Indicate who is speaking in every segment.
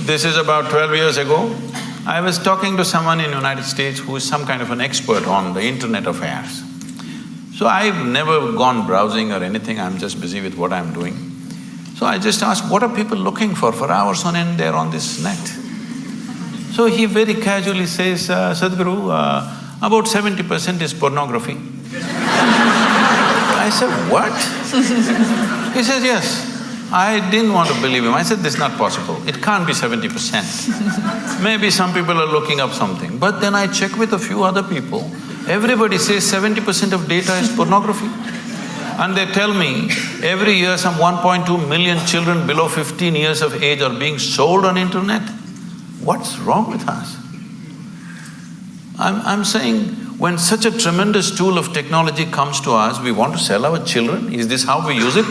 Speaker 1: This is about 12 years ago. I was talking to someone in United States who is some kind of an expert on the internet affairs. So I've never gone browsing or anything, I'm just busy with what I'm doing. So I just asked, what are people looking for? For hours on end, they're on this net. So he very casually says, Sadhguru, about 70% is pornography. I said, what? He says, yes. I didn't want to believe him. I said, this is not possible. It can't be 70%. Maybe some people are looking up something. But then I check with a few other people. Everybody says 70% of data is pornography. And they tell me, every year some 1.2 million children below 15 years of age are being sold on internet. What's wrong with us? I'm saying, when such a tremendous tool of technology comes to us, we want to sell our children? Is this how we use it?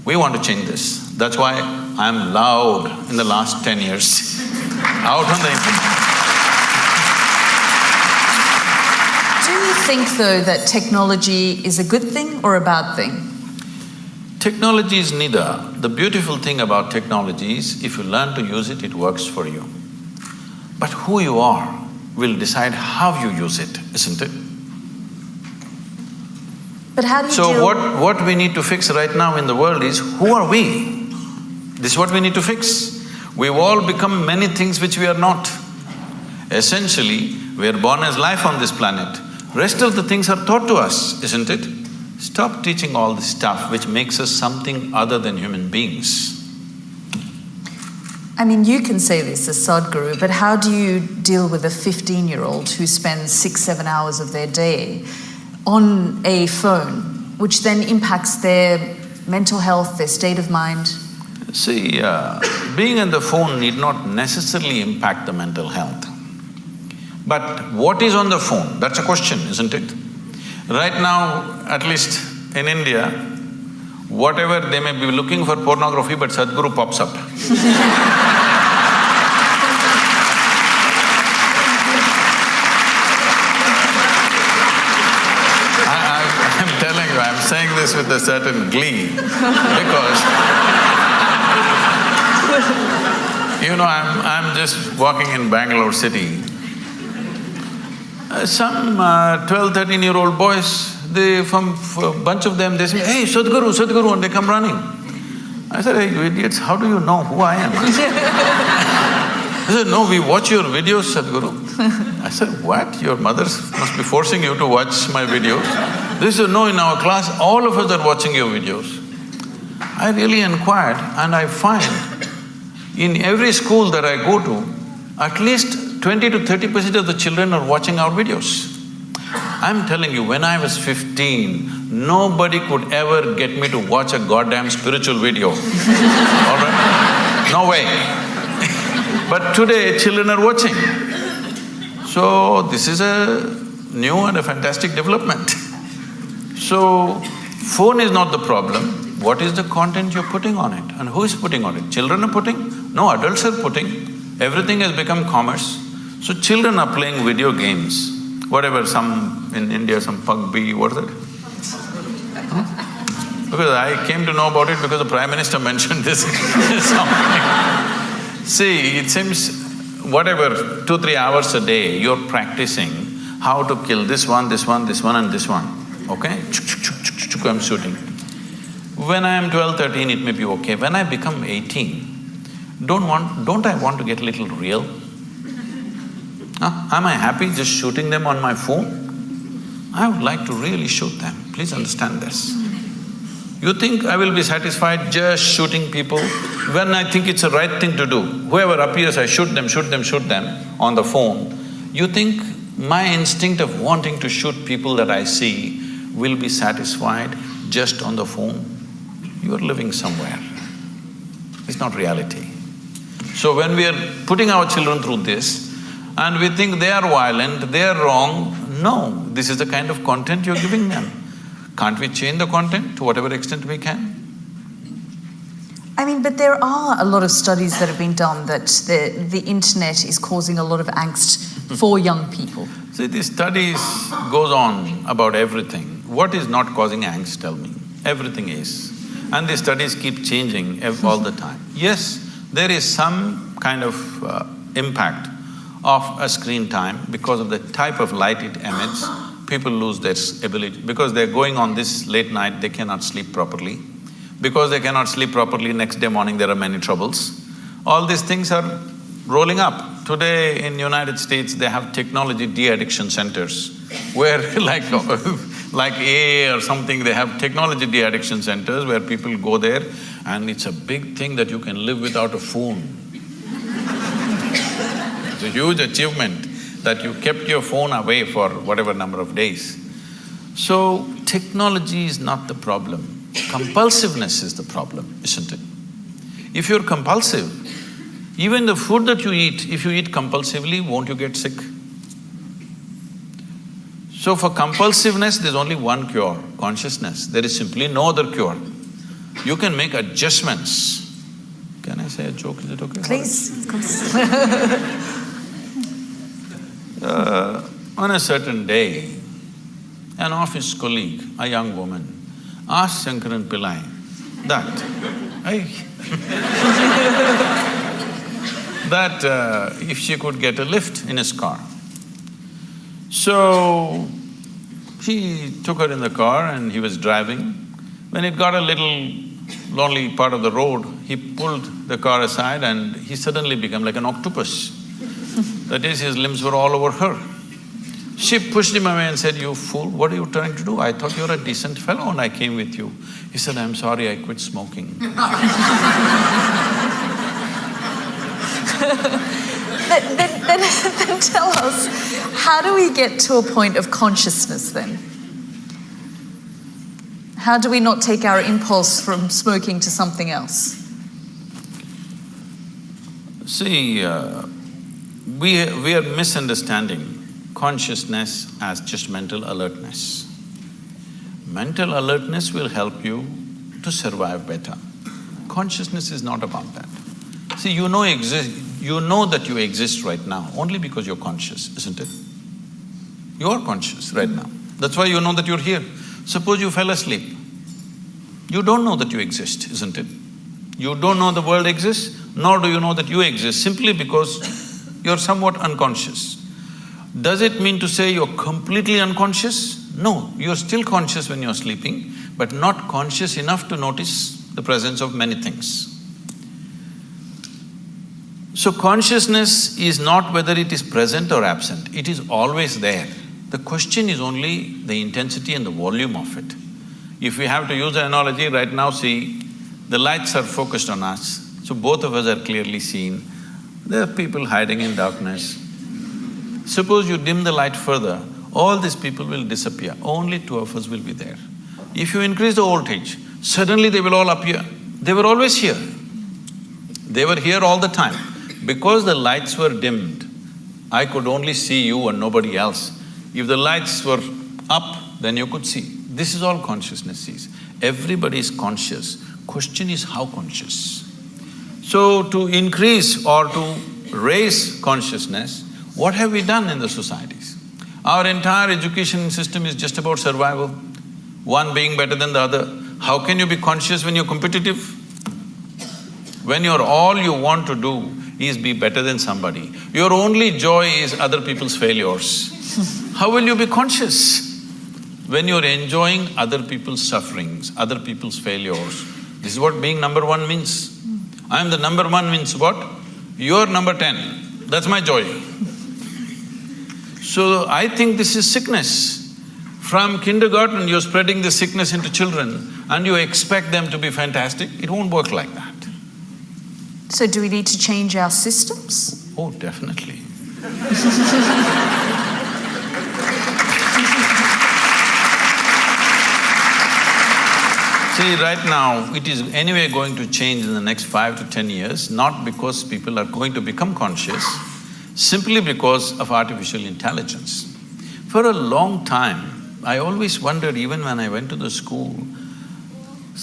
Speaker 1: We want to change this. That's why I'm loud in the last 10 years, out on the internet.
Speaker 2: Do you think, though, that technology is a good thing or a bad thing?
Speaker 1: Technology is neither. The beautiful thing about technology is, if you learn to use it, it works for you. But who you are will decide how you use it, isn't it?
Speaker 2: But how do you
Speaker 1: So what we need to fix right now in the world is, who are we? This is what we need to fix. We've all become many things which we are not. Essentially, we are born as life on this planet. Rest of the things are taught to us, isn't it? Stop teaching all this stuff which makes us something other than human beings.
Speaker 2: I mean, you can say this as Sadhguru, but how do you deal with a 15-year-old who spends 6-7 hours of their day on a phone, which then impacts their mental health, their state of mind?
Speaker 1: See, being on the phone need not necessarily impact the mental health. But what is on the phone? That's a question, isn't it? Right now, at least in India, whatever they may be looking for pornography, but Sadhguru pops up. I'm telling you, I'm saying this with a certain glee because you know, I'm just walking in Bangalore city. Some 12, 13-year-old boys, from a bunch of them, they say, hey, Sadhguru, Sadhguru, and they come running. I said, hey, you idiots, how do you know who I am? They said, no, we watch your videos, Sadhguru. I said, what? Your mothers must be forcing you to watch my videos? They said, no, in our class, all of us are watching your videos. I really inquired, and I find in every school that I go to, at least 20 to 30% of the children are watching our videos. I'm telling you, when I was 15, nobody could ever get me to watch a goddamn spiritual video. All right? No way. But today, children are watching. So, this is a new and a fantastic development. So, phone is not the problem. What is the content you're putting on it? And who is putting on it? Children are putting? No, adults are putting. Everything has become commerce. So children are playing video games, whatever, some in India, some PUBG, what is it? Because I came to know about it because the Prime Minister mentioned this something. See, it seems whatever, 2-3 hours a day, you're practicing how to kill this one, this one, this one and this one, okay? I'm shooting. When I am 12, 13, it may be okay. When I become 18, don't I want to get a little real? Am I happy just shooting them on my phone? I would like to really shoot them, please understand this. You think I will be satisfied just shooting people? When I think it's the right thing to do, whoever appears, I shoot them on the phone. You think my instinct of wanting to shoot people that I see will be satisfied just on the phone? You are living somewhere. It's not reality. So when we are putting our children through this, and we think they are violent, they are wrong, no, this is the kind of content you're giving them. Can't we change the content to whatever extent we can?
Speaker 2: I mean, but there are a lot of studies that have been done that the internet is causing a lot of angst for young people.
Speaker 1: See, these studies goes on about everything. What is not causing angst, tell me? Everything is. And these studies keep changing all the time. Yes, there is some kind of impact of a screen time because of the type of light it emits. People lose their ability, because they're going on this late night, they cannot sleep properly. Because they cannot sleep properly, next day morning there are many troubles. All these things are rolling up. Today in United States, they have technology de-addiction centers where like AA or something, they have technology de-addiction centers where people go there, and it's a big thing that you can live without a phone. It's a huge achievement that you kept your phone away for whatever number of days. So, technology is not the problem. Compulsiveness is the problem, isn't it? If you're compulsive, even the food that you eat, if you eat compulsively, won't you get sick? So for compulsiveness, there's only one cure, consciousness. There is simply no other cure. You can make adjustments. Can I say a joke? Is it okay?
Speaker 2: Please, of course.
Speaker 1: On a certain day, an office colleague, a young woman, asked Shankaran Pillai that if she could get a lift in his car. So, he took her in the car and he was driving. When it got a little lonely part of the road, he pulled the car aside and he suddenly became like an octopus. That is, his limbs were all over her. She pushed him away and said, "You fool, what are you trying to do? I thought you were a decent fellow and I came with you." He said, "I'm sorry, I quit smoking."
Speaker 2: Then tell us, how do we get to a point of consciousness then? How do we not take our impulse from smoking to something else?
Speaker 1: See, we are misunderstanding consciousness as just mental alertness. Mental alertness will help you to survive better. Consciousness is not about that. See, you know that you exist right now only because you're conscious, isn't it? You are conscious right now. That's why you know that you're here. Suppose you fell asleep. You don't know that you exist, isn't it? You don't know the world exists, nor do you know that you exist, simply because you're somewhat unconscious. Does it mean to say you're completely unconscious? No, you're still conscious when you're sleeping, but not conscious enough to notice the presence of many things. So consciousness is not whether it is present or absent, it is always there. The question is only the intensity and the volume of it. If we have to use an analogy, right now see, the lights are focused on us, so both of us are clearly seen. There are people hiding in darkness. Suppose you dim the light further, all these people will disappear, only two of us will be there. If you increase the voltage, suddenly they will all appear. They were always here. They were here all the time. Because the lights were dimmed, I could only see you and nobody else. If the lights were up, then you could see. This is all consciousness sees. Everybody is conscious. Question is how conscious. So to increase or to raise consciousness, what have we done in the societies? Our entire education system is just about survival, one being better than the other. How can you be conscious when you're competitive? When all you want to do is be better than somebody. Your only joy is other people's failures. How will you be conscious? When you're enjoying other people's sufferings, other people's failures. This is what being number one means. I'm the number one means what? You're number 10. That's my joy. So I think this is sickness. From kindergarten, you're spreading the sickness into children and you expect them to be fantastic. It won't work like that.
Speaker 2: So do we need to change our systems?
Speaker 1: Oh, definitely. See, right now, it is anyway going to change in the next 5 to 10 years, not because people are going to become conscious, simply because of artificial intelligence. For a long time, I always wondered, even when I went to the school,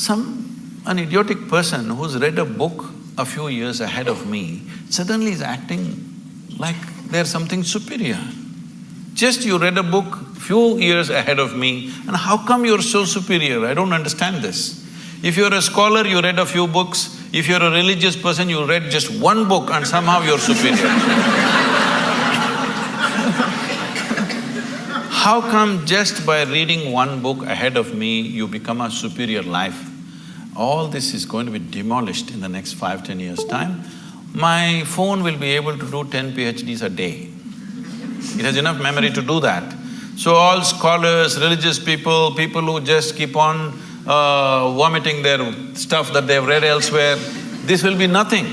Speaker 1: an idiotic person who's read a book a few years ahead of me suddenly is acting like they're something superior. Just you read a book few years ahead of me, and how come you're so superior? I don't understand this. If you're a scholar, you read a few books. If you're a religious person, you read just one book and somehow you're superior. How come just by reading one book ahead of me, you become a superior life? All this is going to be demolished in the next 5–10 years' time. My phone will be able to do 10 PhDs a day. It has enough memory to do that. So all scholars, religious people, people who just keep on vomiting their stuff that they've read elsewhere, this will be nothing.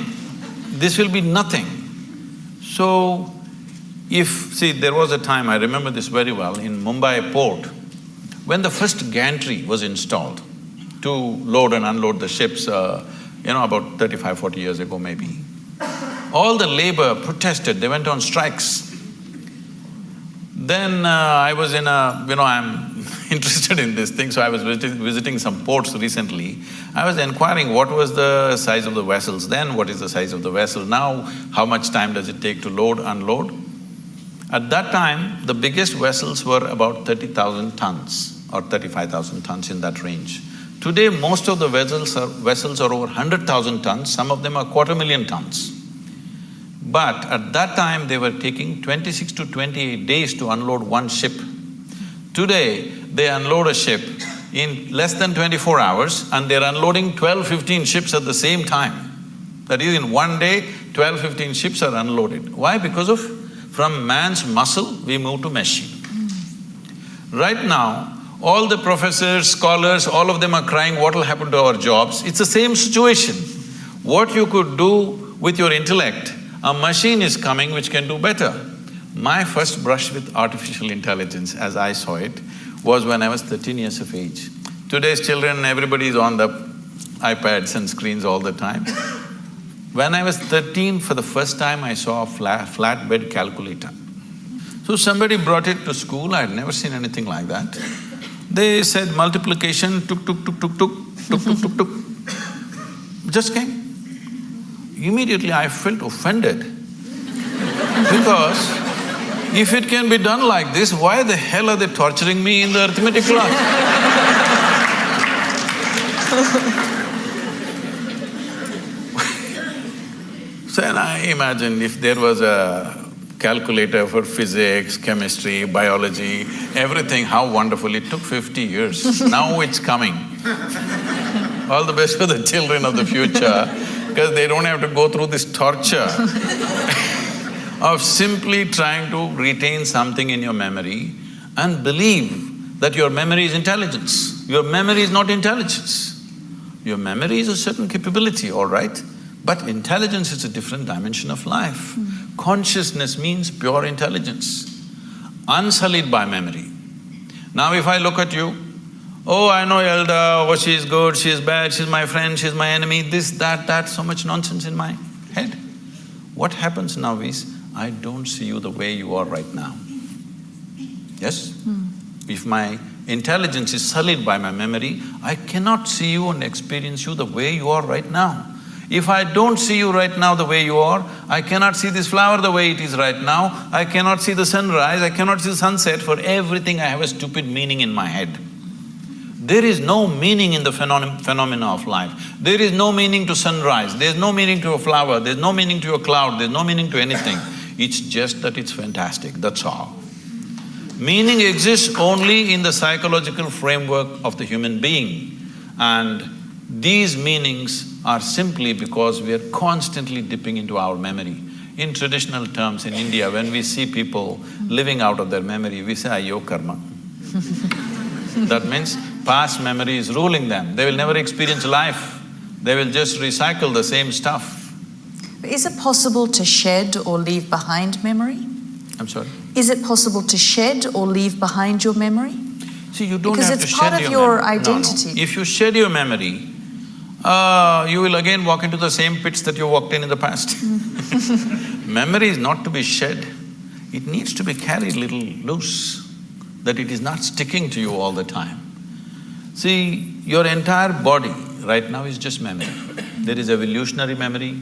Speaker 1: This will be nothing. So, see, there was a time, I remember this very well, in Mumbai port, when the first gantry was installed to load and unload the ships, about 35–40 years ago maybe. All the labor protested, they went on strikes. Then I was in I'm interested in this thing, so I was visiting some ports recently. I was inquiring what was the size of the vessels then, what is the size of the vessel now, how much time does it take to load, unload. At that time, the biggest vessels were about 30,000 tons or 35,000 tons, in that range. Today, most of the vessels are over 100,000 tons, some of them are 250,000 tons. But at that time, they were taking 26 to 28 days to unload one ship. Today, they unload a ship in less than 24 hours and they're unloading 12–15 ships at the same time. That is, in one day, 12–15 ships are unloaded. Why? Because from man's muscle, we move to machine. Right now, all the professors, scholars, all of them are crying, what will happen to our jobs? It's the same situation. What you could do with your intellect, a machine is coming which can do better. My first brush with artificial intelligence, as I saw it, was when I was 13 years of age. Today's children, everybody is on the iPads and screens all the time. When I was 13, for the first time, I saw a flatbed calculator. So somebody brought it to school, I had never seen anything like that. They said multiplication, tuk, tuk, tuk, tuk, tuk, tuk, tuk, tuk, tuk. Just came. Immediately I felt offended because if it can be done like this, why the hell are they torturing me in the arithmetic class? So then I imagined if there was a calculator for physics, chemistry, biology, everything, how wonderful. It took 50 years. Now it's coming. All the best for the children of the future, because they don't have to go through this torture of simply trying to retain something in your memory and believe that your memory is intelligence. Your memory is not intelligence. Your memory is a certain capability, all right? But intelligence is a different dimension of life. Consciousness means pure intelligence, unsullied by memory. Now if I look at you, oh, I know Yalda, oh, she's good, she's bad, she's my friend, she's my enemy, this, that, so much nonsense in my head. What happens now is, I don't see you the way you are right now. Yes? If my intelligence is sullied by my memory, I cannot see you and experience you the way you are right now. If I don't see you right now the way you are, I cannot see this flower the way it is right now, I cannot see the sunrise, I cannot see the sunset. For everything I have a stupid meaning in my head. There is no meaning in the phenomena of life. There is no meaning to sunrise, there's no meaning to a flower, there's no meaning to a cloud, there's no meaning to anything. It's just that it's fantastic, that's all. Meaning exists only in the psychological framework of the human being, and these meanings are simply because we are constantly dipping into our memory. In traditional terms in India, when we see people living out of their memory, we say, ayyo karma. That means past memory is ruling them. They will never experience life. They will just recycle the same stuff.
Speaker 2: Is it possible to shed or leave behind memory?
Speaker 1: I'm sorry?
Speaker 2: Is it possible to shed or leave behind your memory?
Speaker 1: See, you don't
Speaker 2: because
Speaker 1: have to
Speaker 2: it's
Speaker 1: shed
Speaker 2: part of your
Speaker 1: memory.
Speaker 2: identity.
Speaker 1: No. If you shed your memory, you will again walk into the same pits that you walked in the past. Memory is not to be shed. It needs to be carried a little loose, that it is not sticking to you all the time. See, your entire body right now is just memory. There is evolutionary memory,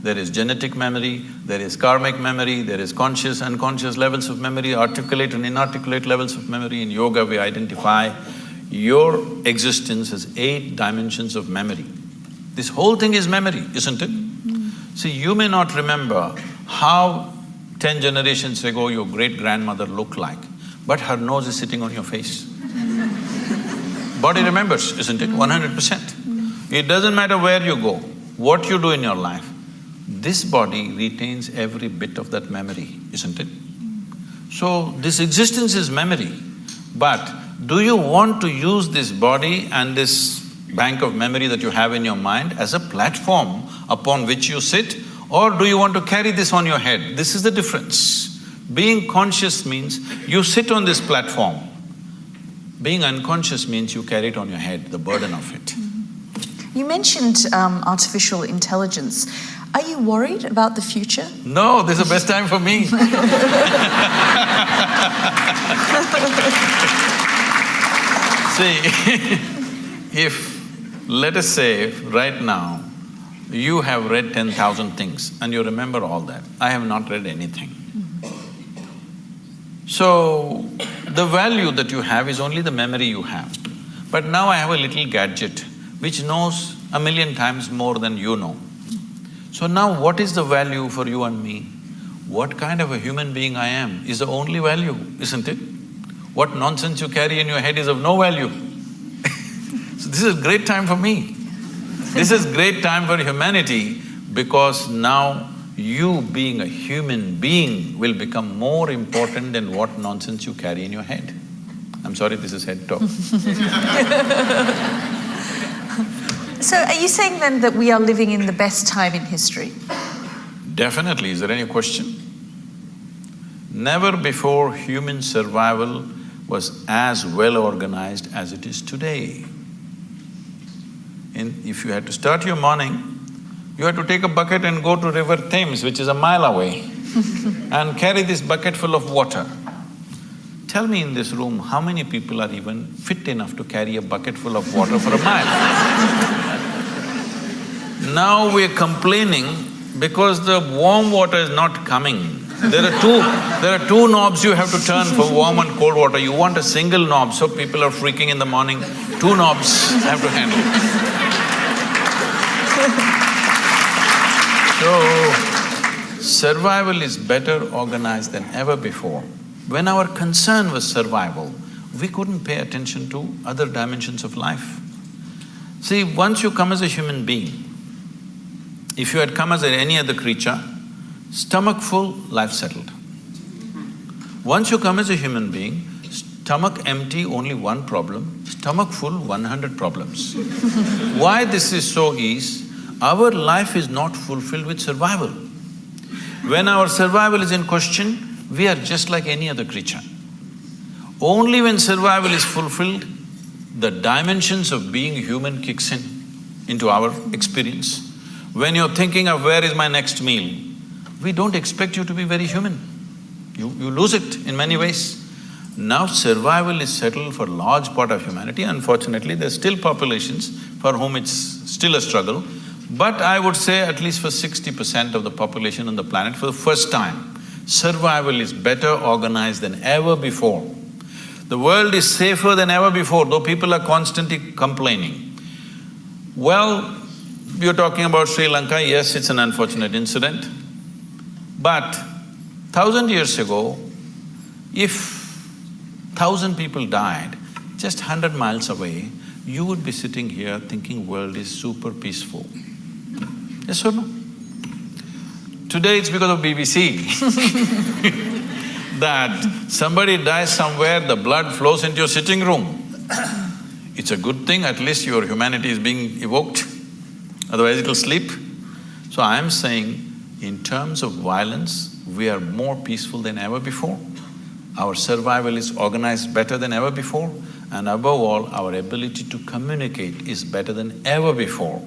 Speaker 1: there is genetic memory, there is karmic memory, there is conscious, unconscious levels of memory, articulate and inarticulate levels of memory. In yoga we identify your existence has 8 dimensions of memory. This whole thing is memory, isn't it? See, you may not remember how 10 generations ago your great-grandmother looked like, but her nose is sitting on your face. Body remembers, isn't it? 100%. It doesn't matter where you go, what you do in your life, this body retains every bit of that memory, isn't it? So, this existence is memory, but do you want to use this body and this bank of memory that you have in your mind as a platform upon which you sit, or do you want to carry this on your head? This is the difference. Being conscious means you sit on this platform. Being unconscious means you carry it on your head, the burden of it.
Speaker 2: You mentioned artificial intelligence. Are you worried about the future?
Speaker 1: No, this is the best time for me. See, if, let us say, right now, you have read 10,000 things and you remember all that. I have not read anything. So, the value that you have is only the memory you have. But now I have a little gadget which knows 1,000,000 times more than you know. So now what is the value for you and me? What kind of a human being I am is the only value, isn't it? What nonsense you carry in your head is of no value. So this is a great time for me. This is great time for humanity, because now you being a human being will become more important than what nonsense you carry in your head. I'm sorry, this is head talk.
Speaker 2: So are you saying then that we are living in the best time in history?
Speaker 1: Definitely. Is there any question? Never before human survival was as well organized as it is today. If you had to start your morning, you had to take a bucket and go to River Thames, which is a mile away, and carry this bucket full of water. Tell me in this room, how many people are even fit enough to carry a bucket full of water for a mile? Now we're complaining because the warm water is not coming. There are two knobs you have to turn for warm and cold water. You want a single knob, so people are freaking in the morning. 2 knobs have to handle. So, survival is better organized than ever before. When our concern was survival, we couldn't pay attention to other dimensions of life. See, once you come as a human being, if you had come as any other creature, stomach full, life settled. Once you come as a human being, stomach empty, only one problem, stomach full, 100 problems. Why this is so is, our life is not fulfilled with survival. When our survival is in question, we are just like any other creature. Only when survival is fulfilled, the dimensions of being human kicks in into our experience. When you're thinking of where is my next meal, we don't expect you to be very human. You lose it in many ways. Now survival is settled for a large part of humanity. Unfortunately, there's still populations for whom it's still a struggle. But I would say at least for 60% of the population on the planet, for the first time, survival is better organized than ever before. The world is safer than ever before, though people are constantly complaining. Well, you're talking about Sri Lanka, yes, it's an unfortunate incident. But 1,000 years ago, if 1,000 people died just 100 miles away, you would be sitting here thinking world is super peaceful. Yes or no? Today it's because of BBC that somebody dies somewhere, the blood flows into your sitting room. It's a good thing, at least your humanity is being evoked, otherwise it'll sleep. So I'm saying, in terms of violence, we are more peaceful than ever before. Our survival is organized better than ever before, and above all, our ability to communicate is better than ever before.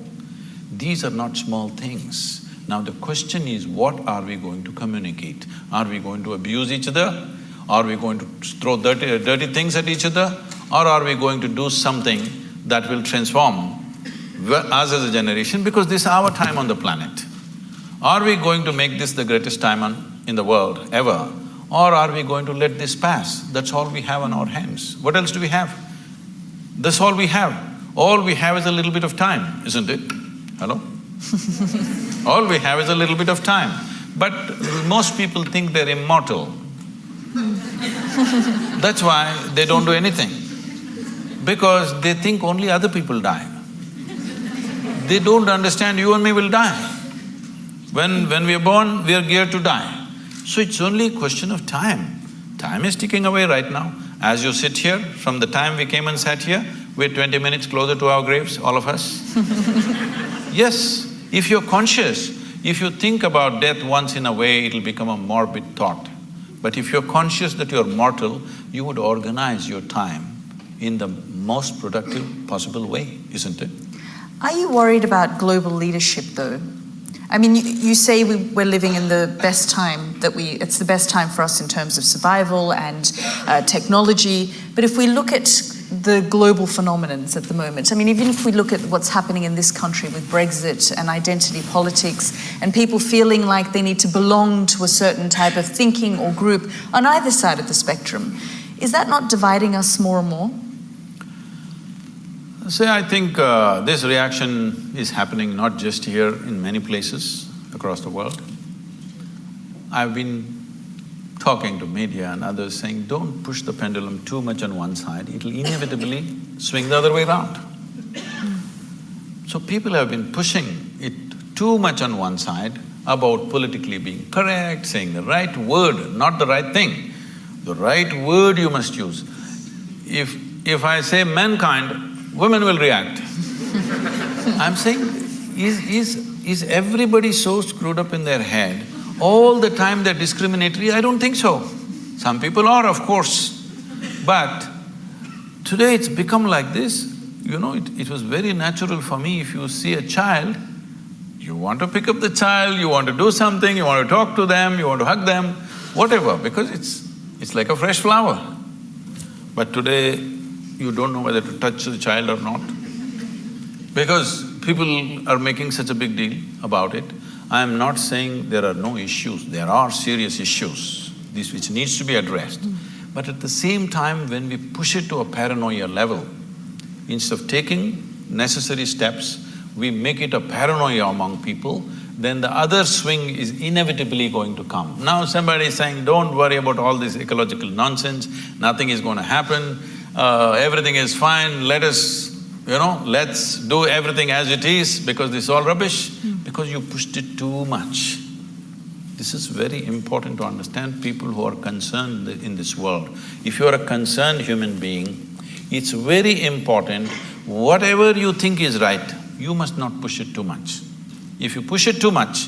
Speaker 1: These are not small things. Now the question is, what are we going to communicate? Are we going to abuse each other? Are we going to throw dirty things at each other? Or are we going to do something that will transform us as a generation, because this is our time on the planet? Are we going to make this the greatest time in the world ever? Or are we going to let this pass? That's all we have on our hands. What else do we have? That's all we have. All we have is a little bit of time, isn't it? Hello? All we have is a little bit of time. But most people think they're immortal. That's why they don't do anything. Because they think only other people die. They don't understand you and me will die. When we are born, we are geared to die. So it's only a question of time. Time is ticking away right now. As you sit here, from the time we came and sat here, we're 20 minutes closer to our graves, all of us. Yes, if you're conscious, if you think about death once in a way, it'll become a morbid thought. But if you're conscious that you're mortal, you would organize your time in the most productive possible way, isn't it?
Speaker 2: Are you worried about global leadership though? I mean, you say we're living in the best time it's the best time for us in terms of survival and technology, but if we look at the global phenomenons at the moment, I mean, even if we look at what's happening in this country with Brexit and identity politics and people feeling like they need to belong to a certain type of thinking or group on either side of the spectrum, is that not dividing us more and more?
Speaker 1: See, I think this reaction is happening not just here, in many places across the world. I've been talking to media and others saying, don't push the pendulum too much on one side, it'll inevitably swing the other way around. So people have been pushing it too much on one side about politically being correct, saying the right word, not the right thing. The right word you must use. If I say mankind, women will react. I'm saying, is everybody so screwed up in their head, all the time they're discriminatory? I don't think so. Some people are, of course. But today it's become like this. You know, it was very natural for me, if you see a child, you want to pick up the child, you want to do something, you want to talk to them, you want to hug them, whatever, because it's like a fresh flower. But today, you don't know whether to touch the child or not. Because people are making such a big deal about it. I am not saying there are no issues, there are serious issues, this which needs to be addressed. But at the same time, when we push it to a paranoia level, instead of taking necessary steps, we make it a paranoia among people, then the other swing is inevitably going to come. Now somebody is saying, don't worry about all this ecological nonsense, nothing is going to happen, everything is fine, let's do everything as it is because this is all rubbish. Because you pushed it too much. This is very important to understand, people who are concerned in this world. If you are a concerned human being, it's very important, whatever you think is right, you must not push it too much. If you push it too much,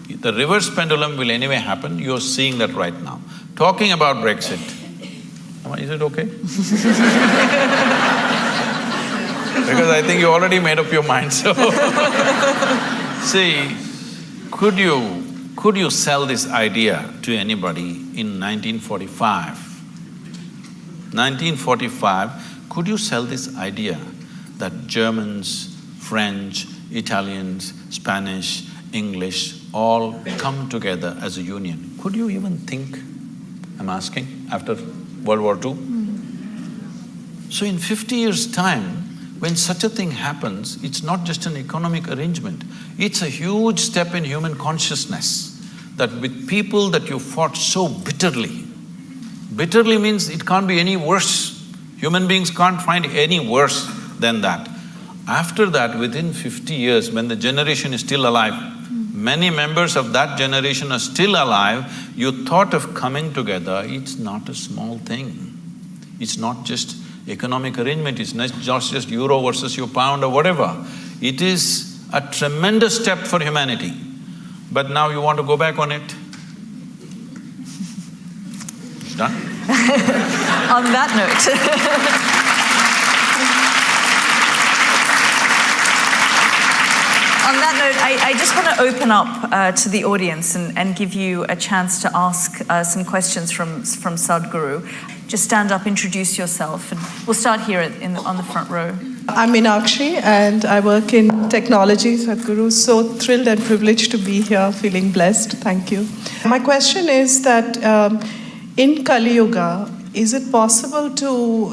Speaker 1: the reverse pendulum will anyway happen, you're seeing that right now. Talking about Brexit, is it okay? Because I think you already made up your mind, so… See, could you sell this idea to anybody in 1945? 1945, could you sell this idea that Germans, French, Italians, Spanish, English all come together as a union? Could you even think, I'm asking, after World War II? So in 50 years' time, when such a thing happens, it's not just an economic arrangement, it's a huge step in human consciousness, that with people that you fought so bitterly, bitterly means it can't be any worse. Human beings can't find any worse than that. After that, within 50 years, when the generation is still alive, many members of that generation are still alive, you thought of coming together, it's not a small thing. It's not just economic arrangement, it's not just euro versus your pound or whatever. It is a tremendous step for humanity. But now you want to go back on it? It's done.
Speaker 2: On that note… On that note, I just want to open up to the audience and give you a chance to ask some questions from Sadhguru. Just stand up, introduce yourself, and we'll start here on the front row.
Speaker 3: I'm Meenakshi and I work in technology, Sadhguru. So thrilled and privileged to be here, feeling blessed. Thank you. My question is that in Kali Yuga, is it possible to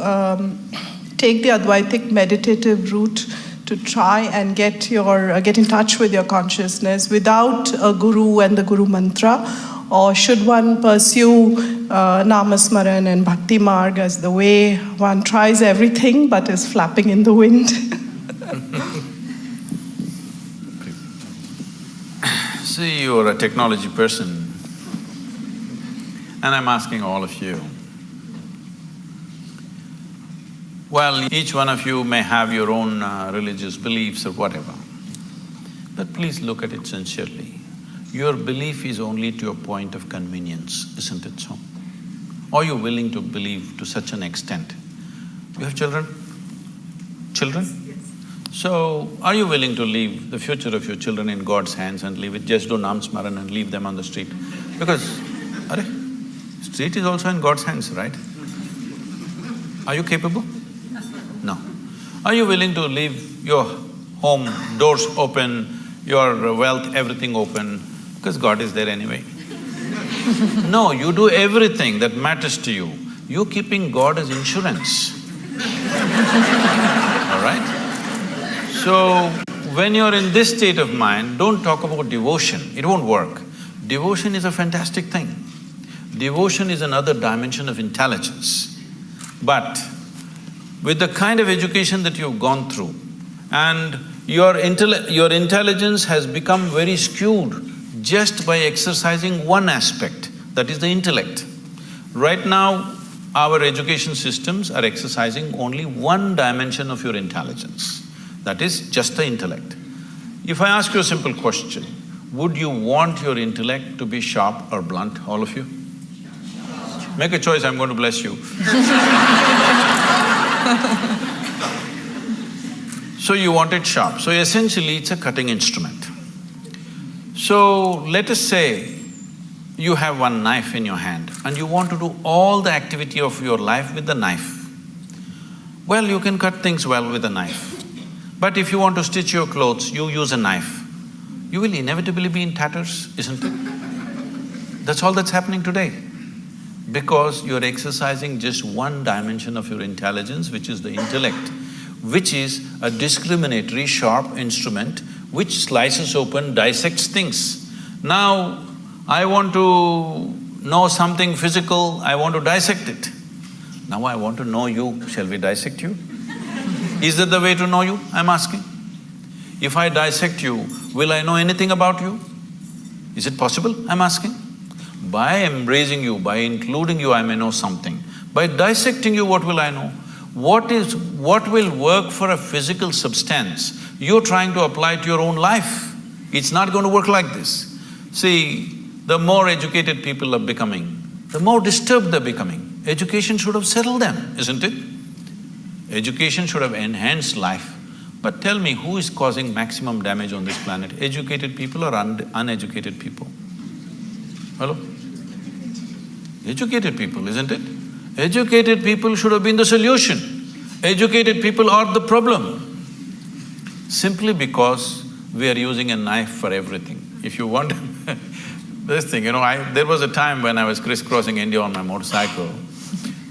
Speaker 3: take the Advaitic meditative route to try and get in touch with your consciousness without a guru and the guru mantra? Or should one pursue Namasmaran and Bhakti Marg as the way one tries everything but is flapping in the wind?
Speaker 1: See, you're a technology person, and I'm asking all of you. Well, each one of you may have your own religious beliefs or whatever, but please look at it sincerely. Your belief is only to a point of convenience, isn't it so? Are you willing to believe to such an extent? You have children? Children?
Speaker 3: Yes.
Speaker 1: So, are you willing to leave the future of your children in God's hands and leave it, just do Nam Smaran and leave them on the street? Because, street is also in God's hands, right? Are you capable? No. Are you willing to leave your home, doors open, your wealth, everything open, because God is there anyway? No, you do everything that matters to you. You're keeping God as insurance. All right? So, when you're in this state of mind, don't talk about devotion, it won't work. Devotion is a fantastic thing. Devotion is another dimension of intelligence. But with the kind of education that you've gone through, and your intelligence has become very skewed just by exercising one aspect, that is the intellect. Right now, our education systems are exercising only one dimension of your intelligence, that is just the intellect. If I ask you a simple question, would you want your intellect to be sharp or blunt, all of you? Make a choice, I'm going to bless you. So you want it sharp. So essentially, it's a cutting instrument. So let us say you have one knife in your hand and you want to do all the activity of your life with the knife. Well, you can cut things well with a knife. But if you want to stitch your clothes, you use a knife. You will inevitably be in tatters, isn't it? That's all that's happening today. Because you're exercising just one dimension of your intelligence, which is the intellect, which is a discriminatory, sharp instrument which slices open, dissects things. Now, I want to know something physical, I want to dissect it. Now I want to know you, shall we dissect you? Is that the way to know you, I'm asking? If I dissect you, will I know anything about you? Is it possible, I'm asking? By embracing you, by including you, I may know something. By dissecting you, what will I know? What will work for a physical substance, you're trying to apply to your own life. It's not going to work like this. See, the more educated people are becoming, the more disturbed they're becoming. Education should have settled them, isn't it? Education should have enhanced life. But tell me, who is causing maximum damage on this planet? Educated people or uneducated people? Hello? Educated people, isn't it? Educated people should have been the solution. Educated people are the problem. Simply because we are using a knife for everything. If you want this thing, there was a time when I was crisscrossing India on my motorcycle.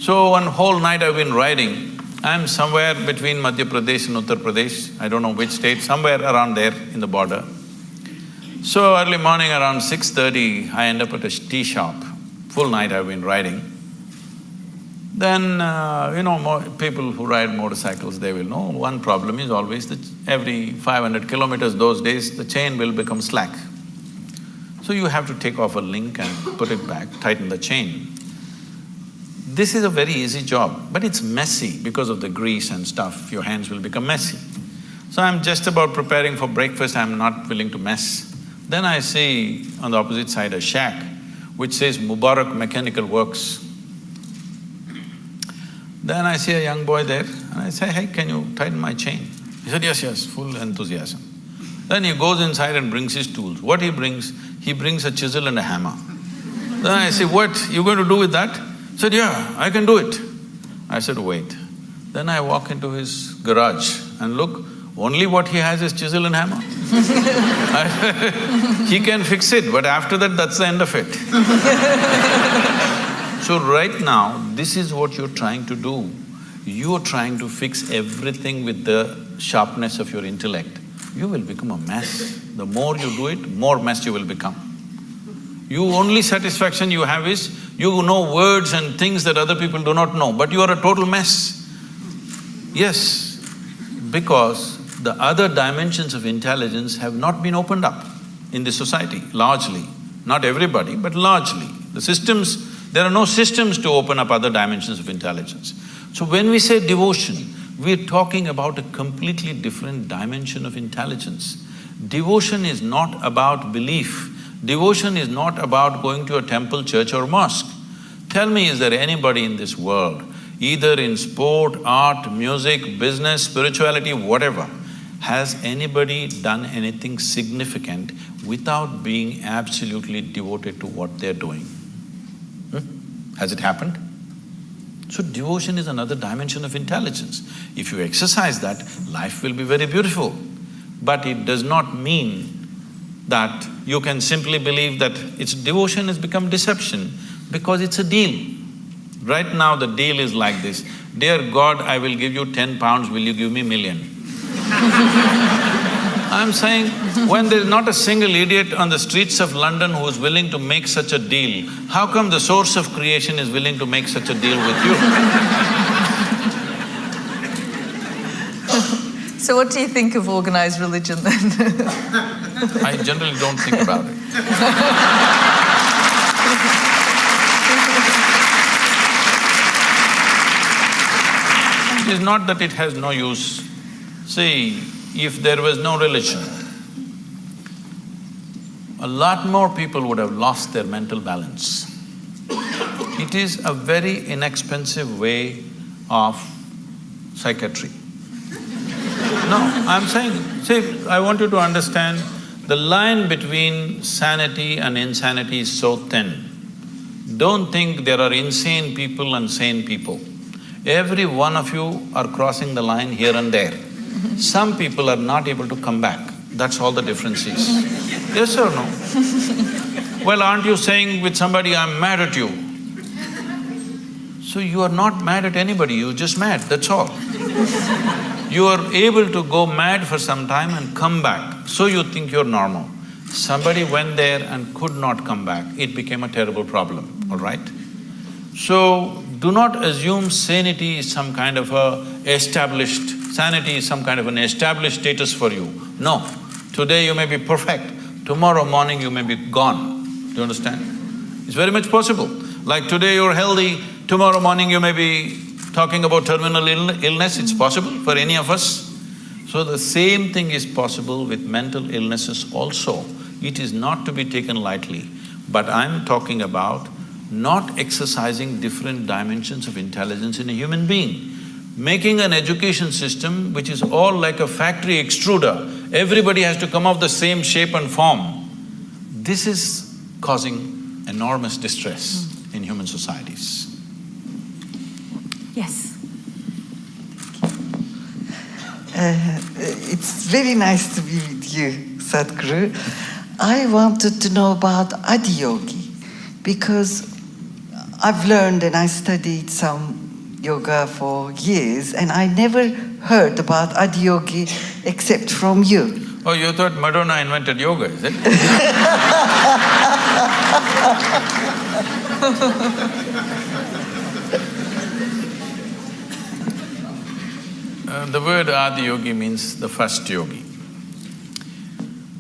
Speaker 1: So one whole night I've been riding. I'm somewhere between Madhya Pradesh and Uttar Pradesh, I don't know which state, somewhere around there in the border. So early morning around 6:30, I end up at a tea shop. Full night I've been riding. Then, people who ride motorcycles, they will know one problem is always that every 500 kilometers those days, the chain will become slack. So you have to take off a link and put it back, tighten the chain. This is a very easy job, but it's messy because of the grease and stuff, your hands will become messy. So I'm just about preparing for breakfast, I'm not willing to mess. Then I see on the opposite side a shack which says Mubarak Mechanical Works. Then I see a young boy there and I say, hey, can you tighten my chain? He said, yes, full enthusiasm. Then he goes inside and brings his tools. What he brings? He brings a chisel and a hammer. Then I say, what, you going to do with that? He said, yeah, I can do it. I said, wait. Then I walk into his garage and look, only what he has is chisel and hammer. He can fix it, but after that, that's the end of it. So right now, this is what you're trying to do. you're trying to fix everything with the sharpness of your intellect, you will become a mess. The more you do it, more mess you will become. You only satisfaction you have is, you know words and things that other people do not know, but you are a total mess. Yes, because the other dimensions of intelligence have not been opened up in the society, largely. Not everybody, but largely. The systems, there are no systems to open up other dimensions of intelligence. So when we say devotion, we're talking about a completely different dimension of intelligence. Devotion is not about belief. Devotion is not about going to a temple, church or mosque. Tell me, is there anybody in this world, either in sport, art, music, business, spirituality, whatever, has anybody done anything significant without being absolutely devoted to what they're doing? Has it happened? So devotion is another dimension of intelligence. If you exercise that, life will be very beautiful. But it does not mean that you can simply believe that it's devotion has become deception because it's a deal. Right now the deal is like this, dear God, I will give you 10 pounds, will you give me million? I'm saying, when there's not a single idiot on the streets of London who is willing to make such a deal, how come the source of creation is willing to make such a deal with you?
Speaker 2: So what do you think of organized religion then?
Speaker 1: I generally don't think about it. It is not that it has no use. See, if there was no religion, a lot more people would have lost their mental balance. It is a very inexpensive way of psychiatry. No, I'm saying, see, I want you to understand, the line between sanity and insanity is so thin. Don't think there are insane people and sane people. Every one of you are crossing the line here and there. Some people are not able to come back, that's all the difference is. Yes or no? Well, aren't you saying with somebody, I'm mad at you? So you are not mad at anybody, you're just mad, that's all. You are able to go mad for some time and come back, so you think you're normal. Somebody went there and could not come back, it became a terrible problem, all right? So, do not assume sanity is some kind of sanity is some kind of an established status for you. No, today you may be perfect, tomorrow morning you may be gone. Do you understand? It's very much possible. Like today you're healthy, tomorrow morning you may be talking about terminal illness, it's possible for any of us. So the same thing is possible with mental illnesses also. It is not to be taken lightly, but I'm talking about not exercising different dimensions of intelligence in a human being. Making an education system which is all like a factory extruder, everybody has to come of the same shape and form. This is causing enormous distress in human societies.
Speaker 2: Yes.
Speaker 4: It's very nice to be with you, Sadhguru. I wanted to know about Adiyogi because I've learned and I studied some yoga for years and I never heard about Adiyogi except from you.
Speaker 1: Oh, you thought Madonna invented yoga, is it? The word Adiyogi means the first yogi.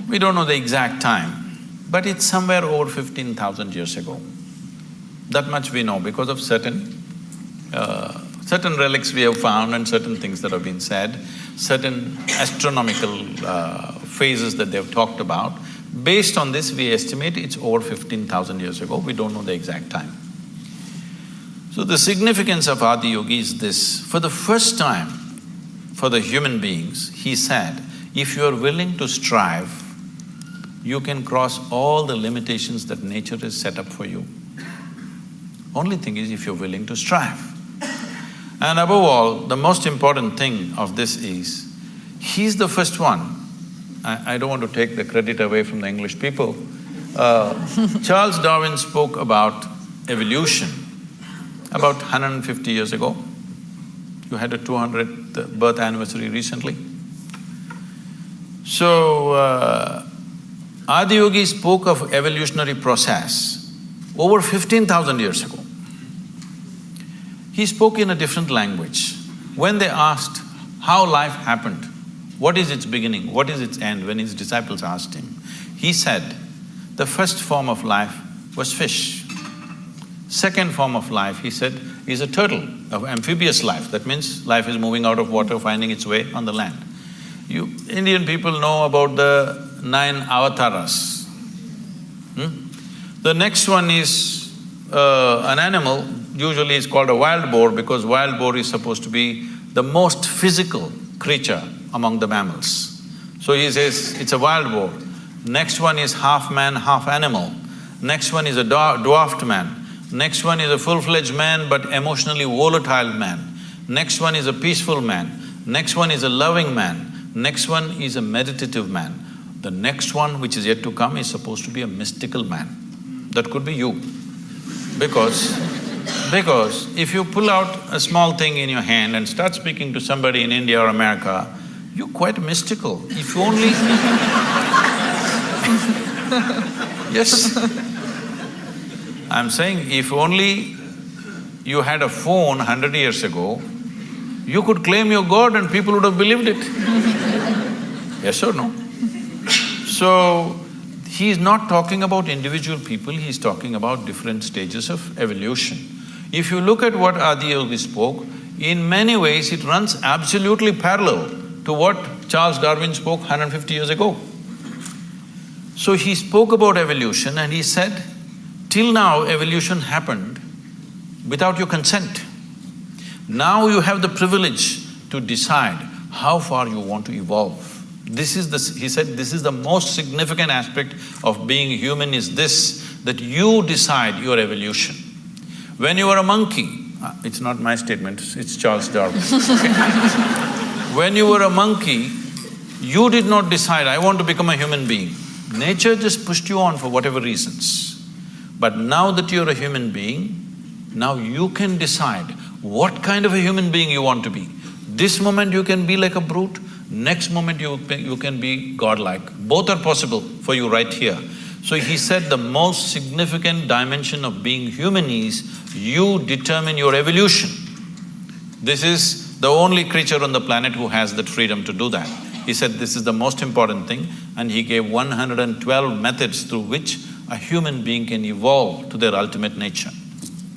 Speaker 1: We don't know the exact time, but it's somewhere over 15,000 years ago. That much we know because of certain relics we have found and certain things that have been said, certain astronomical phases that they've talked about. Based on this, we estimate it's over 15,000 years ago, we don't know the exact time. So the significance of Adiyogi is this: for the first time for the human beings, he said, if you are willing to strive, you can cross all the limitations that nature has set up for you. Only thing is if you're willing to strive. And above all, the most important thing of this is, he's the first one. I don't want to take the credit away from the English people. Charles Darwin spoke about evolution about 150 years ago. You had a 200th birth anniversary recently. So, Adiyogi spoke of evolutionary process over 15,000 years ago. He spoke in a different language. When they asked how life happened, what is its beginning, what is its end, when his disciples asked him, he said, the first form of life was fish. Second form of life, he said, is a turtle, of amphibious life. That means life is moving out of water, finding its way on the land. You Indian people know about the 9 avatars. The next one is an animal, usually it's called a wild boar because wild boar is supposed to be the most physical creature among the mammals. So he says, it's a wild boar. Next one is half man, half animal. Next one is a dwarfed man. Next one is a full-fledged man but emotionally volatile man. Next one is a peaceful man. Next one is a loving man. Next one is a meditative man. The next one, which is yet to come, is supposed to be a mystical man. That could be you. Because if you pull out a small thing in your hand and start speaking to somebody in India or America, you're quite mystical. If you only… Yes. I'm saying, if only you had a phone 100 years ago, you could claim you're God and people would have believed it. Yes or no? So, he's not talking about individual people, he's talking about different stages of evolution. If you look at what Adiyogi spoke, in many ways it runs absolutely parallel to what Charles Darwin spoke 150 years ago. So he spoke about evolution and he said, till now evolution happened without your consent. Now you have the privilege to decide how far you want to evolve. He said, this is the most significant aspect of being human is this, that you decide your evolution. When you were a monkey, it's not my statement, it's Charles Darwin. When you were a monkey, you did not decide, I want to become a human being. Nature just pushed you on for whatever reasons. But now that you're a human being, now you can decide what kind of a human being you want to be. This moment you can be like a brute, next moment you can be godlike. Both are possible for you right here. So he said the most significant dimension of being human is you determine your evolution. This is the only creature on the planet who has that freedom to do that. He said this is the most important thing, and he gave 112 methods through which a human being can evolve to their ultimate nature.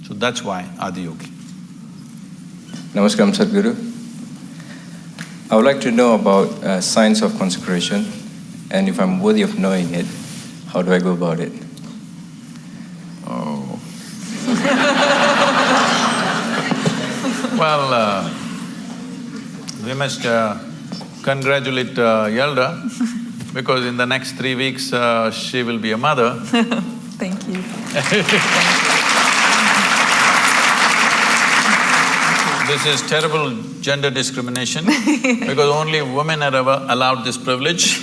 Speaker 1: So that's why Adiyogi.
Speaker 5: Namaskaram, Sadhguru. I would like to know about science of consecration, and if I'm worthy of knowing it, how do I go about it?
Speaker 1: Oh. Well, we must congratulate Yalda, because in the next 3 weeks she will be a mother.
Speaker 2: Thank you.
Speaker 1: This is terrible gender discrimination because only women are ever allowed this privilege.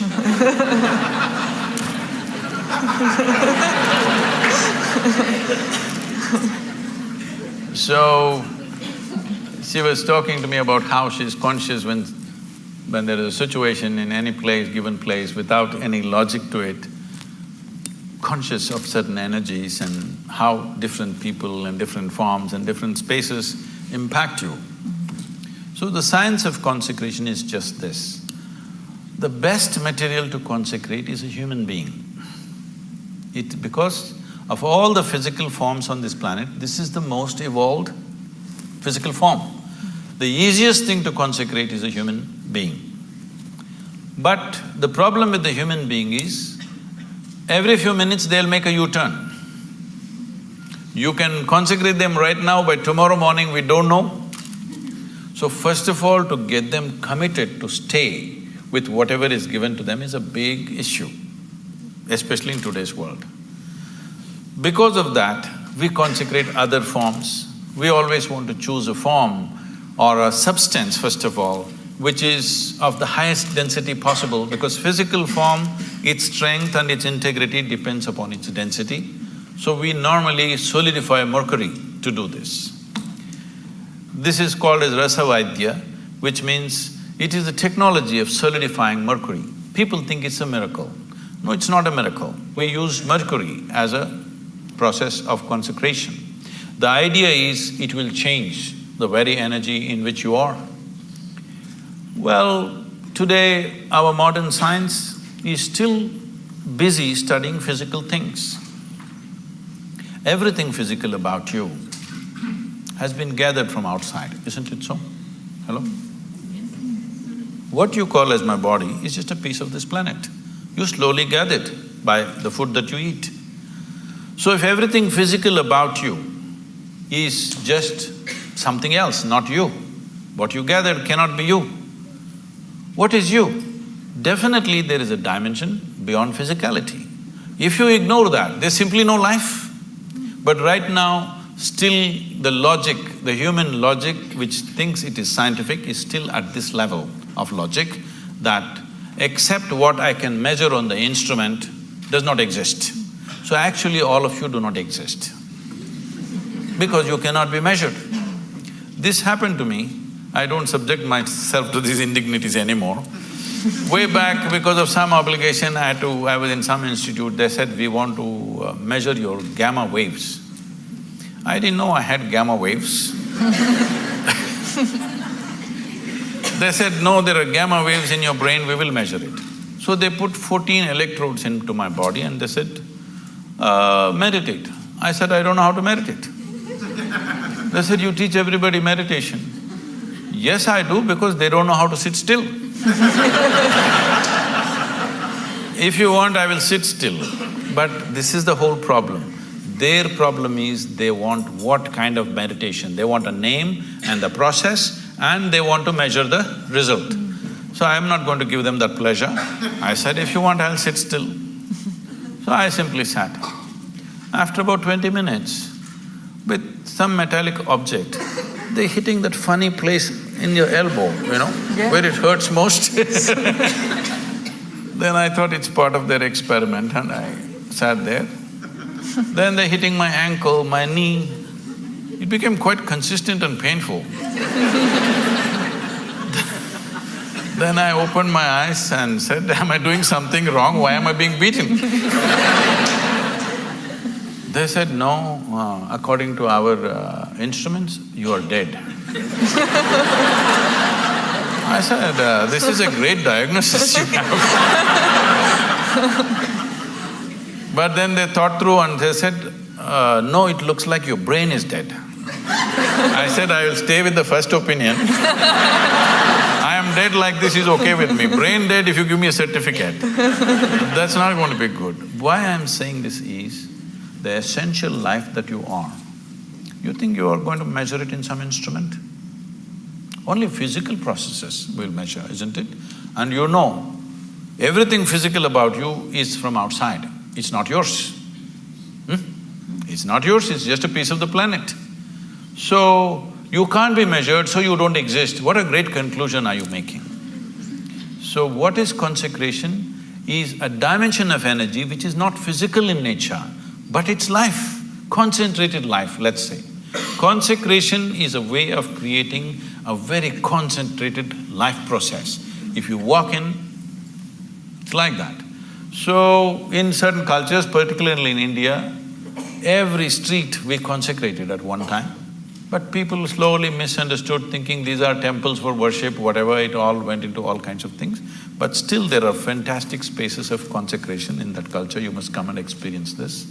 Speaker 1: So, she was talking to me about how she's conscious when there is a situation in any place, given place, without any logic to it, conscious of certain energies and how different people and different forms and different spaces impact you. So the science of consecration is just this. The best material to consecrate is a human being. Because of all the physical forms on this planet, this is the most evolved physical form. The easiest thing to consecrate is a human being. But the problem with the human being is, every few minutes they'll make a U-turn. You can consecrate them right now, by tomorrow morning we don't know. So first of all, to get them committed to stay with whatever is given to them is a big issue, especially in today's world. Because of that, we consecrate other forms. We always want to choose a form or a substance, first of all, which is of the highest density possible, because physical form, its strength and its integrity depends upon its density. So we normally solidify mercury to do this. This is called as Rasavaidya, which means it is the technology of solidifying mercury. People think it's a miracle. No, it's not a miracle. We use mercury as a process of consecration. The idea is it will change the very energy in which you are. Well, today our modern science is still busy studying physical things. Everything physical about you has been gathered from outside, isn't it so? Hello? What you call as my body is just a piece of this planet. You slowly gather it by the food that you eat. So if everything physical about you is just something else, not you, what you gathered cannot be you. What is you? Definitely there is a dimension beyond physicality. If you ignore that, there's simply no life. But right now, still the logic, the human logic which thinks it is scientific is still at this level of logic that except what I can measure on the instrument does not exist. So actually all of you do not exist because you cannot be measured. This happened to me. I don't subject myself to these indignities anymore. Way back, because of some obligation, I was in some institute, they said, we want to measure your gamma waves. I didn't know I had gamma waves. They said, no, there are gamma waves in your brain, we will measure it. So they put 14 electrodes into my body and they said, meditate. I said, I don't know how to meditate. They said, you teach everybody meditation. Yes, I do, because they don't know how to sit still. If you want, I will sit still. But this is the whole problem. Their problem is they want what kind of meditation? They want a name and the process and they want to measure the result. So I am not going to give them that pleasure. I said, if you want, I'll sit still. So I simply sat. After about 20 minutes, with some metallic object, they're hitting that funny place in your elbow, where it hurts most. Then I thought it's part of their experiment and I sat there. Then they're hitting my ankle, my knee. It became quite consistent and painful. Then I opened my eyes and said, am I doing something wrong? Why am I being beaten? They said, no, according to our instruments, you are dead. I said, this is a great diagnosis you have. But then they thought through and they said, no, it looks like your brain is dead. I said, I will stay with the first opinion. I am dead like this is okay with me. Brain dead if you give me a certificate. That's not going to be good. Why I am saying this is, the essential life that you are, you think you are going to measure it in some instrument? Only physical processes will measure, isn't it? And you know, everything physical about you is from outside. It's not yours. It's not yours, it's just a piece of the planet. So, you can't be measured, so you don't exist. What a great conclusion are you making? So what is consecration? Is a dimension of energy which is not physical in nature, but it's life, concentrated life, let's say. Consecration is a way of creating a very concentrated life process. If you walk in, it's like that. So, in certain cultures, particularly in India, every street we consecrated at one time. But people slowly misunderstood, thinking these are temples for worship, whatever, it all went into all kinds of things. But still there are fantastic spaces of consecration in that culture, you must come and experience this.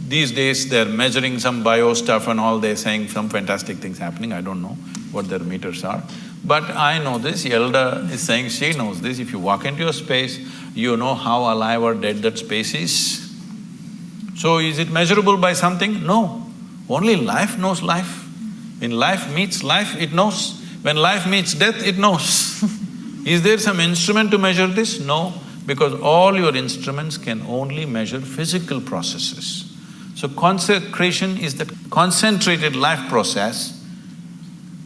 Speaker 1: These days they're measuring some bio stuff and all, they're saying some fantastic things happening, I don't know what their meters are. But I know this, Yalda is saying she knows this, if you walk into a space, you know how alive or dead that space is. So is it measurable by something? No. Only life knows life. When life meets life, it knows. When life meets death, it knows. Is there some instrument to measure this? No, because all your instruments can only measure physical processes. So consecration is that concentrated life process.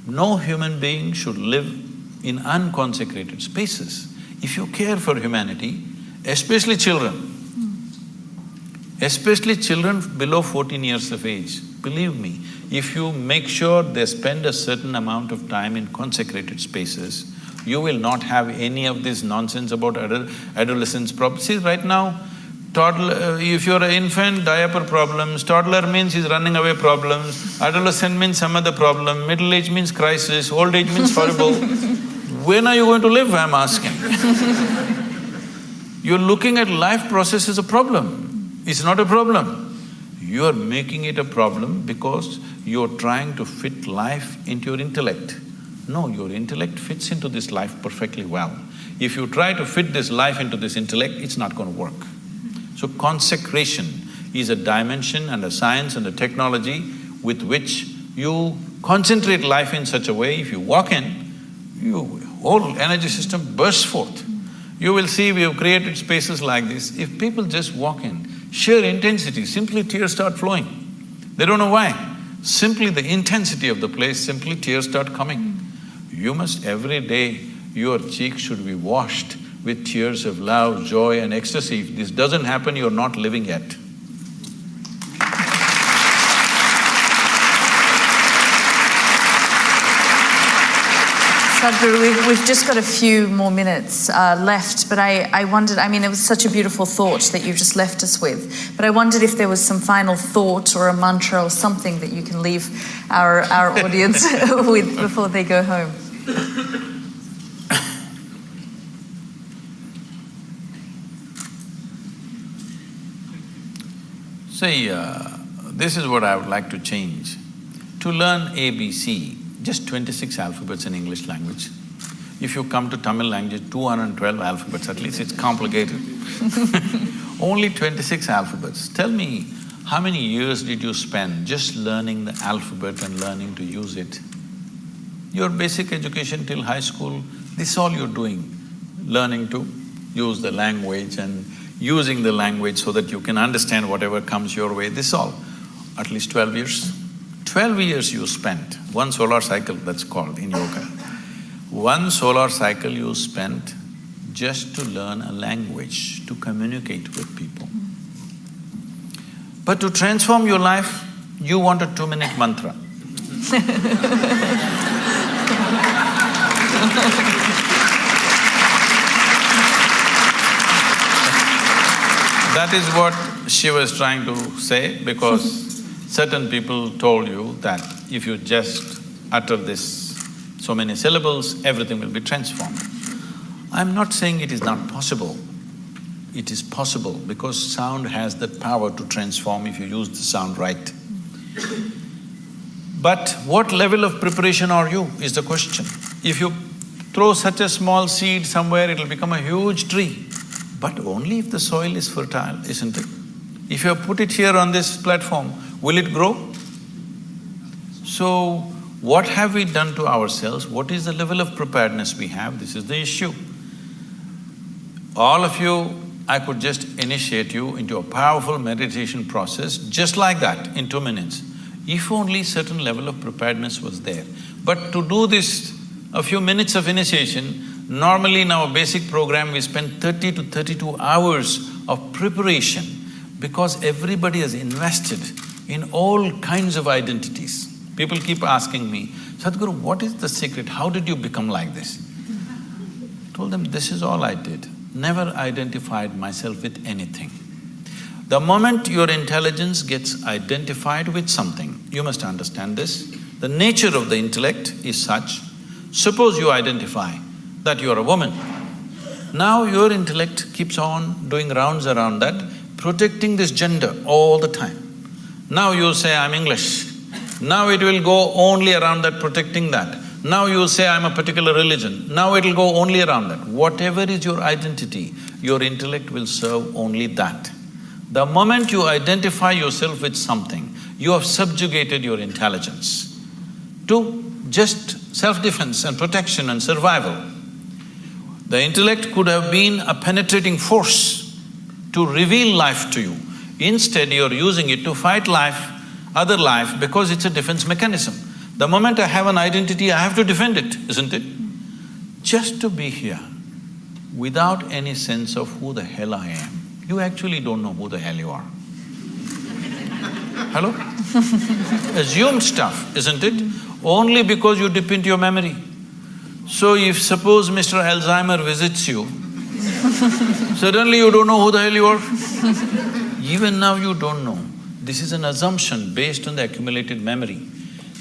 Speaker 1: No human being should live in unconsecrated spaces. If you care for humanity, especially children, Especially children below 14 years of age. Believe me, if you make sure they spend a certain amount of time in consecrated spaces, you will not have any of this nonsense about adolescence problems. See, right now, toddler… if you're an infant, diaper problems, toddler means he's running away problems, adolescent means some other problem, middle age means crisis, old age means horrible. When are you going to live, I'm asking? You're looking at life process as a problem. It's not a problem. You're making it a problem because you're trying to fit life into your intellect. No, your intellect fits into this life perfectly well. If you try to fit this life into this intellect, it's not going to work. So consecration is a dimension and a science and a technology with which you concentrate life in such a way, if you walk in, your whole energy system bursts forth. You will see we have created spaces like this. If people just walk in, sheer intensity, simply tears start flowing. They don't know why. Simply the intensity of the place, simply tears start coming. You must, every day, your cheeks should be washed with tears of love, joy and ecstasy. If this doesn't happen, you're not living yet.
Speaker 2: Sadhguru, we've just got a few more minutes left, but I wondered, I mean, it was such a beautiful thought that you've just left us with, but I wondered if there was some final thought or a mantra or something that you can leave our audience with before they go home.
Speaker 1: See, this is what I would like to change. To learn ABC, just 26 alphabets in English language. If you come to Tamil language, 212 alphabets, at least it's complicated. Only 26 alphabets. Tell me, how many years did you spend just learning the alphabet and learning to use it? Your basic education till high school, this is all you're doing, learning to use the language and using the language so that you can understand whatever comes your way, this all. At least 12 years. 12 years you spent, one solar cycle that's called in yoga. One solar cycle you spent just to learn a language, to communicate with people. But to transform your life, you want a 2-minute mantra. That is what Shiva is trying to say, because certain people told you that if you just utter this so many syllables, everything will be transformed. I'm not saying it is not possible. It is possible because sound has that power to transform if you use the sound right. But what level of preparation are you is the question. If you throw such a small seed somewhere, it'll become a huge tree. But only if the soil is fertile, isn't it? If you put it here on this platform, will it grow? So, what have we done to ourselves? What is the level of preparedness we have? This is the issue. All of you, I could just initiate you into a powerful meditation process just like that in 2 minutes, if only certain level of preparedness was there. But to do this, a few minutes of initiation, normally in our basic program we spend 30 to 32 hours of preparation because everybody has invested in all kinds of identities. People keep asking me, Sadhguru, what is the secret? How did you become like this? I told them, this is all I did. Never identified myself with anything. The moment your intelligence gets identified with something, you must understand this, the nature of the intellect is such, suppose you identify that you are a woman. Now your intellect keeps on doing rounds around that, protecting this gender all the time. Now you say, I'm English. Now it will go only around that, protecting that. Now you say, I'm a particular religion. Now it'll go only around that. Whatever is your identity, your intellect will serve only that. The moment you identify yourself with something, you have subjugated your intelligence to just self-defense and protection and survival. The intellect could have been a penetrating force to reveal life to you. Instead, you're using it to fight life, other life, because it's a defense mechanism. The moment I have an identity, I have to defend it, isn't it? Just to be here, without any sense of who the hell I am. You actually don't know who the hell you are. Hello? Assumed stuff, isn't it? Only because you dip into your memory. So if suppose Mr. Alzheimer visits you, suddenly you don't know who the hell you are. Even now you don't know. This is an assumption based on the accumulated memory.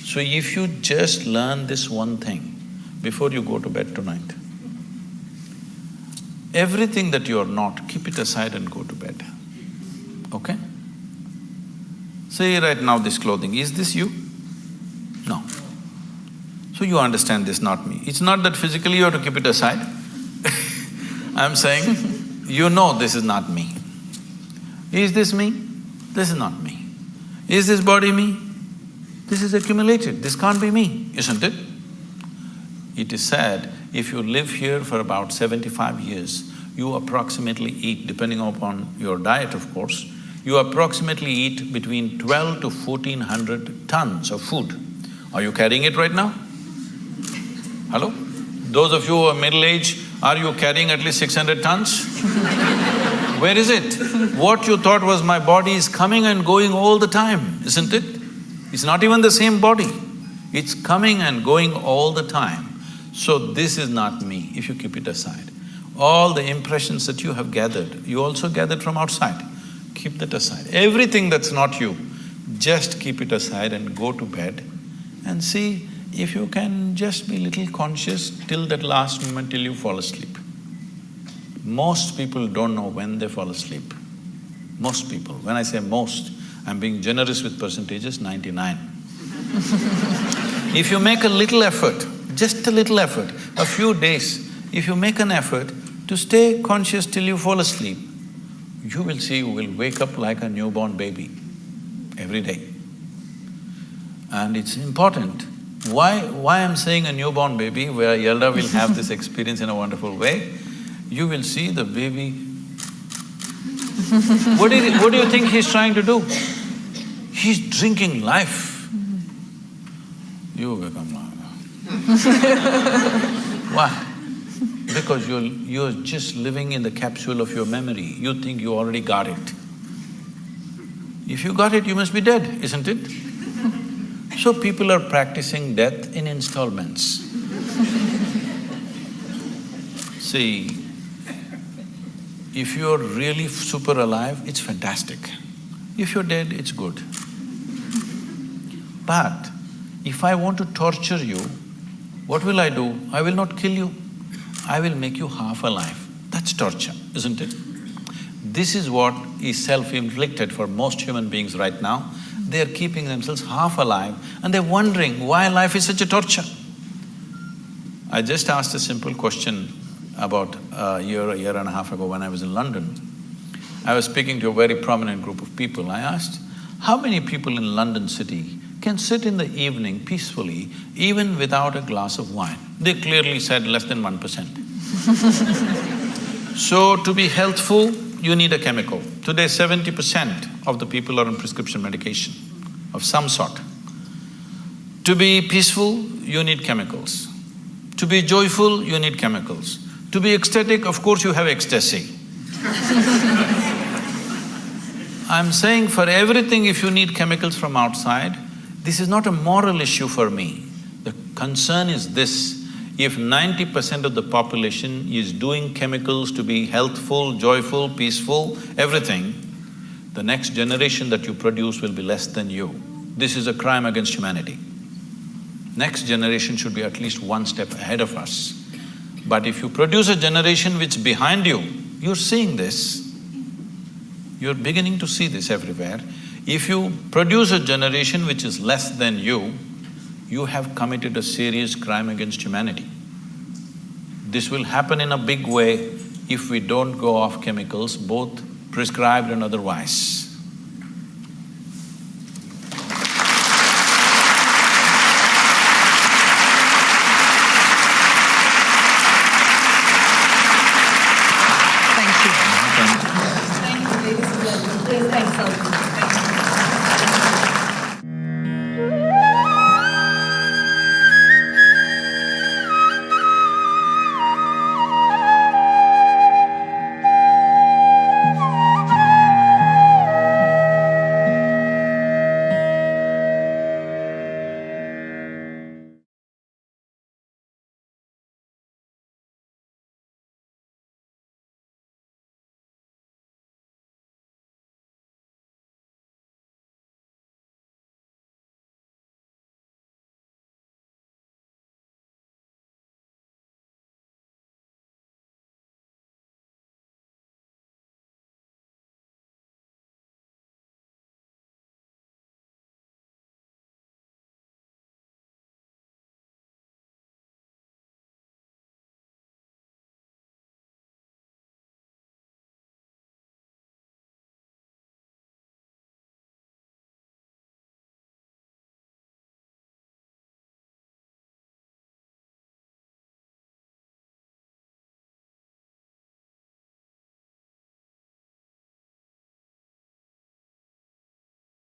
Speaker 1: So if you just learn this one thing before you go to bed tonight, everything that you are not, keep it aside and go to bed, okay? Say right now this clothing, is this you? No. So you understand this, not me. It's not that physically you have to keep it aside. I'm saying, you know this is not me. Is this me? This is not me. Is this body me? This is accumulated, this can't be me, isn't it? It is said, if you live here for about 75 years, you approximately eat, depending upon your diet of course, you approximately eat between 12 to 1400 tons of food. Are you carrying it right now? Hello? Those of you who are middle-aged, are you carrying at least 600 tons? Where is it? What you thought was my body is coming and going all the time, isn't it? It's not even the same body. It's coming and going all the time. So this is not me, if you keep it aside. All the impressions that you have gathered, you also gathered from outside. Keep that aside. Everything that's not you, just keep it aside and go to bed and see if you can just be little conscious till that last moment till you fall asleep. Most people don't know when they fall asleep. Most people. When I say most, I'm being generous with percentages, 99. If you make a little effort, just a little effort, a few days, if you make an effort to stay conscious till you fall asleep, you will see you will wake up like a newborn baby every day. And it's important. Why I'm saying a newborn baby, where Yalda will have this experience in a wonderful way, you will see the baby. What do you think he's trying to do? He's drinking life. You become why? Because you're just living in the capsule of your memory. You think you already got it. If you got it, you must be dead, isn't it? So people are practicing death in installments. See, if you're really super alive, it's fantastic. If you're dead, it's good. But if I want to torture you, what will I do? I will not kill you. I will make you half alive. That's torture, isn't it? This is what is self-inflicted for most human beings right now. They're keeping themselves half alive and they're wondering why life is such a torture. I just asked a simple question about a year and a half ago when I was in London. I was speaking to a very prominent group of people. I asked, how many people in London city can sit in the evening peacefully even without a glass of wine? They clearly said less than 1%. So to be healthful, you need a chemical. Today 70% of the people are on prescription medication of some sort. To be peaceful, you need chemicals. To be joyful, you need chemicals. To be ecstatic, of course you have ecstasy. I'm saying for everything if you need chemicals from outside, this is not a moral issue for me. The concern is this, if 90% of the population is doing chemicals to be healthful, joyful, peaceful, everything, the next generation that you produce will be less than you. This is a crime against humanity. Next generation should be at least one step ahead of us. But if you produce a generation which is behind you, you're seeing this, you're beginning to see this everywhere. If you produce a generation which is less than you have committed a serious crime against humanity. This will happen in a big way if we don't go off chemicals, both prescribed and otherwise.